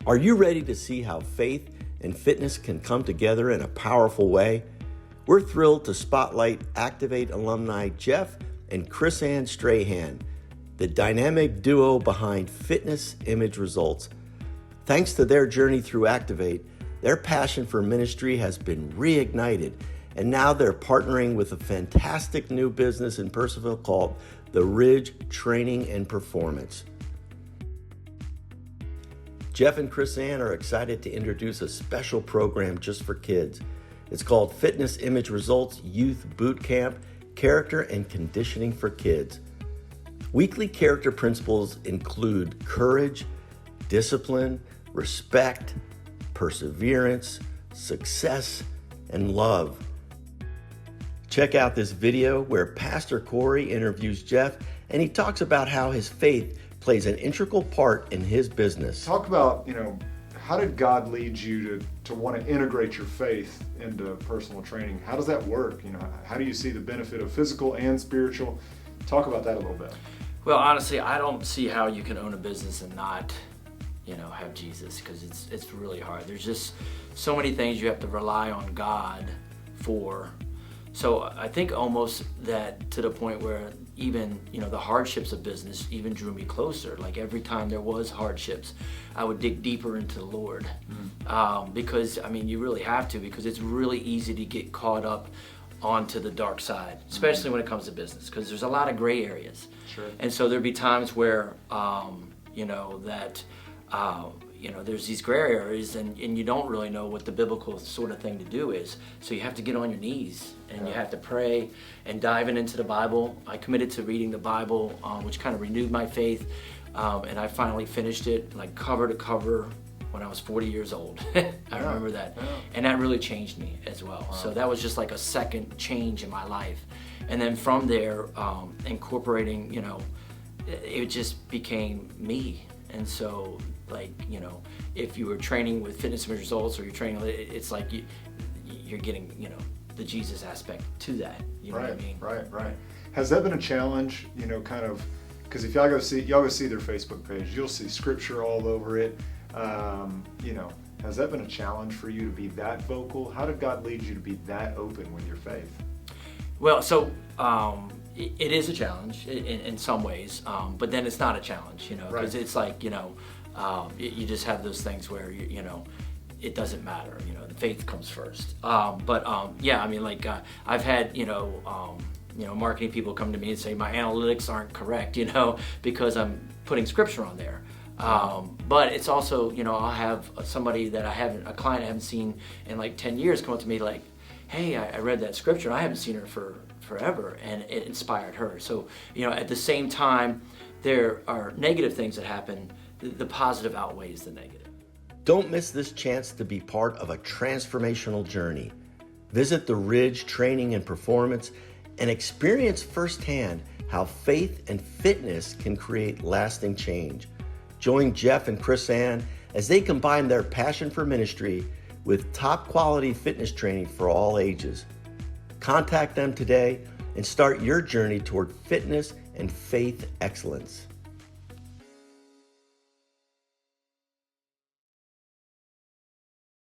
Are you ready to see how faith and fitness can come together in a powerful way? We're thrilled to spotlight Activate alumni Jeff and Chris Anne Strahan, the dynamic duo behind Fitness Image Results. Thanks to their journey through Activate, their passion for ministry has been reignited, and now they're partnering with a fantastic new business in Purcellville called the Ridge Training and Performance. Jeff and Chris Anne are excited to introduce a special program just for kids. It's called Fitness Image Results Youth Boot Camp, Character and Conditioning for Kids. Weekly character principles include courage, discipline, respect, perseverance, success, and love. Check out this video where Pastor Corey interviews Jeff, and he talks about how his faith plays an integral part in his business. Talk about, how did God lead you to want to integrate your faith into personal training? How does that work? How do you see the benefit of physical and spiritual? Talk about that a little bit. Well, honestly, I don't see how you can own a business and not, have Jesus, because it's really hard. There's just so many things you have to rely on God for. So I think almost that to the point where even, the hardships of business even drew me closer. Like every time there was hardships, I would dig deeper into the Lord. Because, you really have to, because it's really easy to get caught up onto the dark side, especially when it comes to business, because there's a lot of gray areas. Sure. And so there'd be times where, there's these gray areas and you don't really know what the biblical sort of thing to do is. So you have to get on your knees and you have to pray and diving into the Bible. I committed to reading the Bible, which kind of renewed my faith. And I finally finished it like cover to cover when I was 40 years old. I remember that. Yeah. And that really changed me as well. Wow. So that was just like a second change in my life. And then from there, incorporating, it just became me. And so, if you were training with Fitness Image Results or you're training, it's like you're getting, the Jesus aspect to that. You know what I mean? Right. Has that been a challenge, because if y'all go see their Facebook page, you'll see scripture all over it. Has that been a challenge for you to be that vocal? How did God lead you to be that open with your faith? Well, so it is a challenge in some ways, but then it's not a challenge, because it's like, you just have those things where, it doesn't matter, the faith comes first. I've had, marketing people come to me and say my analytics aren't correct, because I'm putting scripture on there. But it's also, I'll have somebody that a client I haven't seen in like 10 years come up to me like, hey, I read that scripture, I haven't seen her for forever, and it inspired her. So, at the same time, there are negative things that happen, the positive outweighs the negative. Don't miss this chance to be part of a transformational journey. Visit the Ridge Training and Performance and experience firsthand how faith and fitness can create lasting change. Join Jeff and Chris Anne as they combine their passion for ministry with top quality fitness training for all ages. Contact them today and start your journey toward fitness and faith excellence.